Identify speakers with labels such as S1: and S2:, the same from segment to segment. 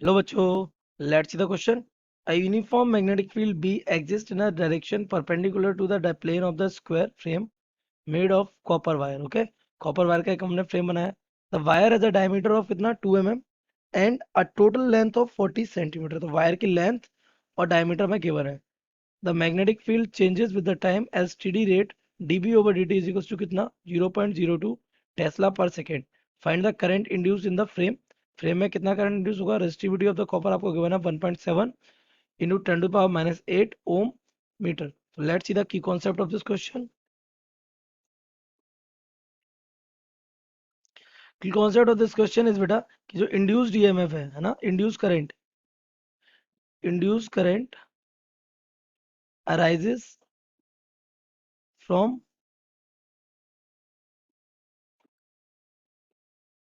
S1: Hello बच्चों, let's see the question. A uniform magnetic field B exists in a direction perpendicular to the plane of the square frame made of copper wire. Okay, copper wire का एक हमने frame बनाया. The wire has a diameter of कितना 2 mm and a total length of 40 centimeter. तो wire की length और diameter में given है. The magnetic field changes with the time as steady rate dB over dt is equals to कितना 0.02 Tesla per second. Find the current induced in the frame. Frame में कितना current induce होगा. Resistivity of the copper आपको given है 1.7 into 10 to power minus 8 ohm metre. तो let's see the key concept of this question. Key concept of this question is बेटा कि जो induced EMF है ना, induce current arises from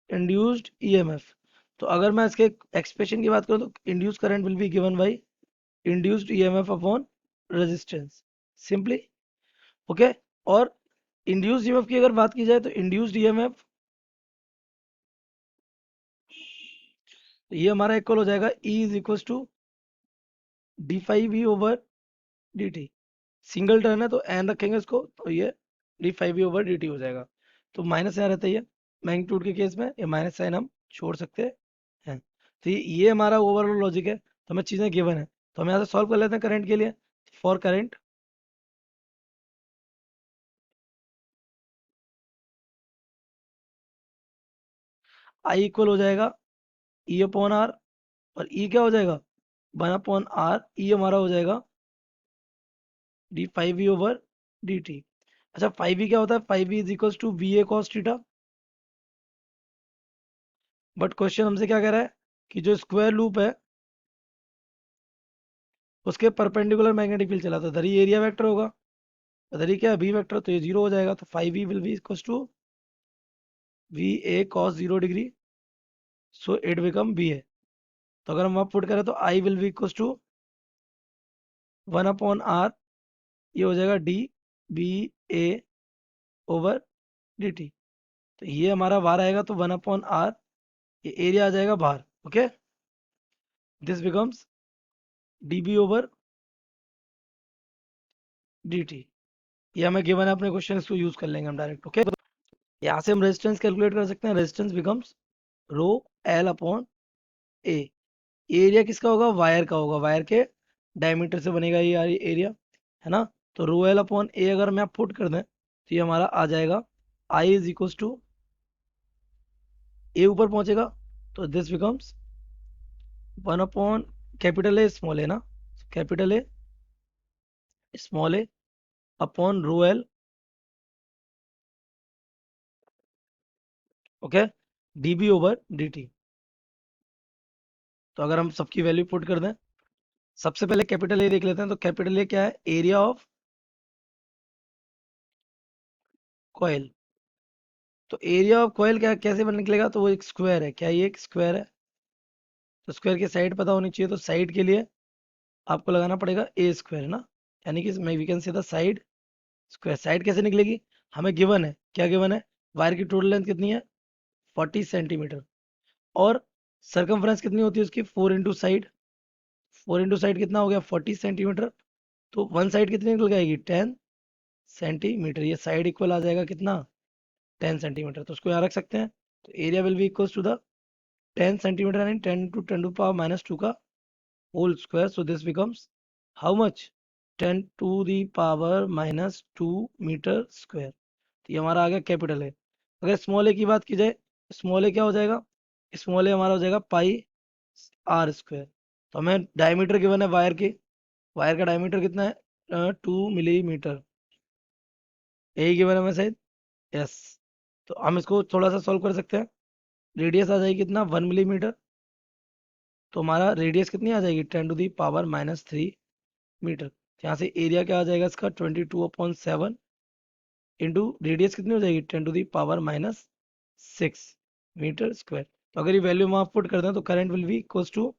S1: induced EMF. तो अगर मैं इसके एक्सप्रेशन की बात करूं तो induce current will be given by induced EMF upon resistance simply. Okay. और इंड्यूस्ड ईएमएफ की अगर बात की जाए तो इंड्यूस्ड ईएमएफ ये हमारा इक्वल हो जाएगा E is equal to D phi B over D T. Single turn है तो एन रखेंगे इसको तो ये D phi B over D T हो जाएगा. तो माइनस यहाँ रहता ही है मैग्नीट्यूड के केस में, ये माइनस साइन हम छोड़ सकते हैं. तो ये हमारा ओवरऑल लॉजिक है. तो हमें चीज़ें गिवन है तो हम यहाँ से सॉल्व कर लेते हैं करंट के लिए. फॉर करंट आई इक्वल हो जाएगा ई अपॉन आर. और ई क्या हो जाएगा 1/r. ई हमारा हो जाएगा D phi B over D T. अच्छा, फाइव वी क्या होता है. Phi B is equal to we A cos theta. But question हमसे क्या कह रहा है कि जो स्क्वायर लूप है उसके परपेंडिकुलर मैग्नेटिक फील्ड चला तो इधर ही एरिया वेक्टर होगा. इधर ही क्या है बी वेक्टर, तो ये जीरो हो जाएगा. तो five we will be equal to we A cos 0 degree. So it become B A. तो अगर हम वहाँ पुट करें तो I will be equal to 1/r. ये हो जाएगा D B A over D T. तो ये हमारा बाहर आएगा तो 1/r. ये एरिया आ जाएगा बाहर. Okay. This becomes D B over D T. ये हमें गिवन है अपने क्वेश्चन, इसको यूज कर लेंगे हम डायरेक्ट. ओके. यहाँ से हम रेजिस्टेंस कैलकुलेट कर सकते हैं. Resistance becomes rho L upon A. Area किसका होगा वायर का होगा. वायर के डायमीटर से बनेगा ये एरिया है ना. तो रो एल अपॉन ए अगर मैं पुट कर दें तो ये हमारा आ जाएगा I is equal to A ऊपर पहुंचेगा तो this becomes 1/, capital A small A ना, capital A small A upon rho L. Okay. DB over D T. तो अगर हम सबकी वैल्यू पुट कर दें, सबसे पहले कैपिटल ए देख लेते हैं. तो कैपिटल ए क्या है एरिया ऑफ कॉइल. तो एरिया ऑफ कॉइल क्या कैसे बन निकलेगा, तो वो एक स्क्वायर है. क्या ये एक स्क्वायर है. तो स्क्वायर की साइड पता होनी चाहिए. तो साइड के लिए आपको लगाना पड़ेगा ए स्क्वायर ना, यानी कि we can say the side square. Side कैसे निकलेगी, हमें गिवन है. क्या गिवन है, वायर की टोटल लेंथ कितनी है 40 सेंटीमीटर. और सरकमफ्रेंस कितनी होती है उसकी 4 इंटू साइड. 4 इंटू साइड कितना हो गया 40 सेंटीमीटर. तो वन साइड कितनी निकल जाएगी 10 सेंटीमीटर. ये साइड इक्वल आ जाएगा कितना 10 सेंटीमीटर. तो उसको यहाँ रख सकते हैं. तो area will be equal to the 10 centimetre यानी 10 टू 10 टू पावर माइनस 2 का whole square. So this becomes how much 10 to the power minus 2 metre square. तो ये हमारा आ गया कैपिटल है. अगर स्मॉल ए की बात की जाए, स्मॉल ए क्या हो जाएगा, स्मॉल ए हमारा हो जाएगा पाई आर स्क्वायर. तो हमें डायमीटर गिवन है वायर के. वायर का डायमीटर कितना है 2 मिलीमीटर. यही गिवन है हमें शायद. यस. तो हम इसको थोड़ा सा सॉल्व कर सकते हैं. रेडियस आ जाएगी कितना 1 मिलीमीटर. तो हमारा रेडियस कितनी आ जाएगी 10 to the power minus 3 metre. यहाँ से एरिया क्या आ जाएगा इसका 22/7 इंटू रेडियस कितनी हो जाएगी 10 to the power minus 6 metre square. तो अगर ये वैल्यू हम आप पुट कर दें तो current will be equal to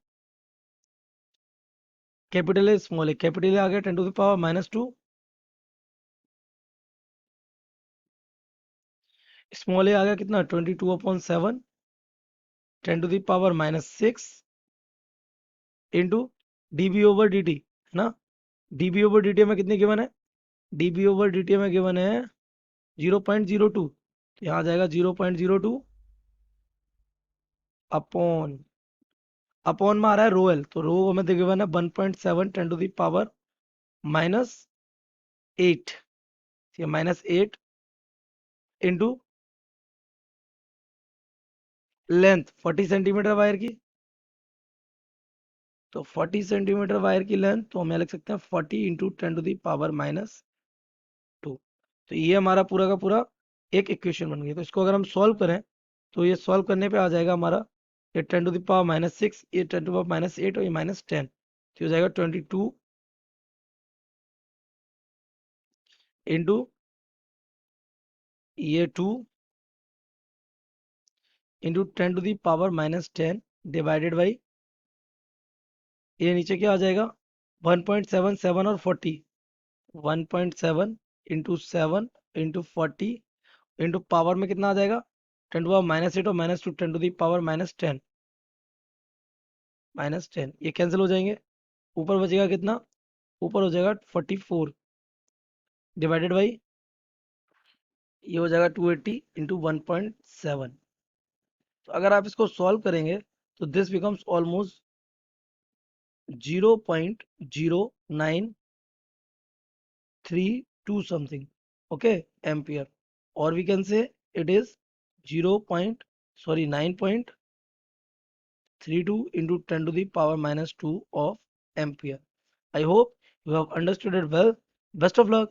S1: capital A small A. Capital A आ गया 10 to the power minus 2. Small A आ गया कितना 22/7 10 to the power minus 6 into DB over D T, है ना। डीबी ओवर डी टी में कितनी गिवन है, डीबी ओवर डी टी में गिवन है 0.02, तो यहाँ आ जाएगा 0.02 अपॉन, अपॉन में आ रहा है रो एल, तो रो हमें गिवन है 1.7 10 टू द पावर -8, ठीक है, -8 इंटू लेंथ 40 सेंटीमीटर वायर की, तो 40 सेंटीमीटर वायर की लेंथ, तो हम यहाँ लिख सकते हैं 40 इंटू 10 टू दी पावर -2। तो ये हमारा पूरा का पूरा एक इक्वेशन बन गया। तो इसको अगर हम सॉल्व करें तो ये सॉल्व करने पे आ जाएगा हमारा, ये 10 टू दी पावर -6, ये 10 टू पावर -8 और ये -10, तो हो जाएगा 22 इंटू ये 2 into 10 to the power -10 divided by, ये नीचे क्या आ जाएगा 1.77 और 40, 1.7 इंटू 7 इंटू 40 इंटू पावर में कितना आ जाएगा 10 टू पावर -8 और -2 10 टू दी पावर -10, -10 ये कैंसिल हो जाएंगे, ऊपर बचेगा कितना, ऊपर हो जाएगा 44 डिवाइडेड बाई, ये हो जाएगा 280 इंटू 1.7। तो अगर आप इसको सॉल्व करेंगे तो this becomes almost 0.0932 something, okay, ampere, or we can say it is 0 point, sorry 9.32 into 10 to the power -2 of ampere. I hope you have understood it well. Best of luck.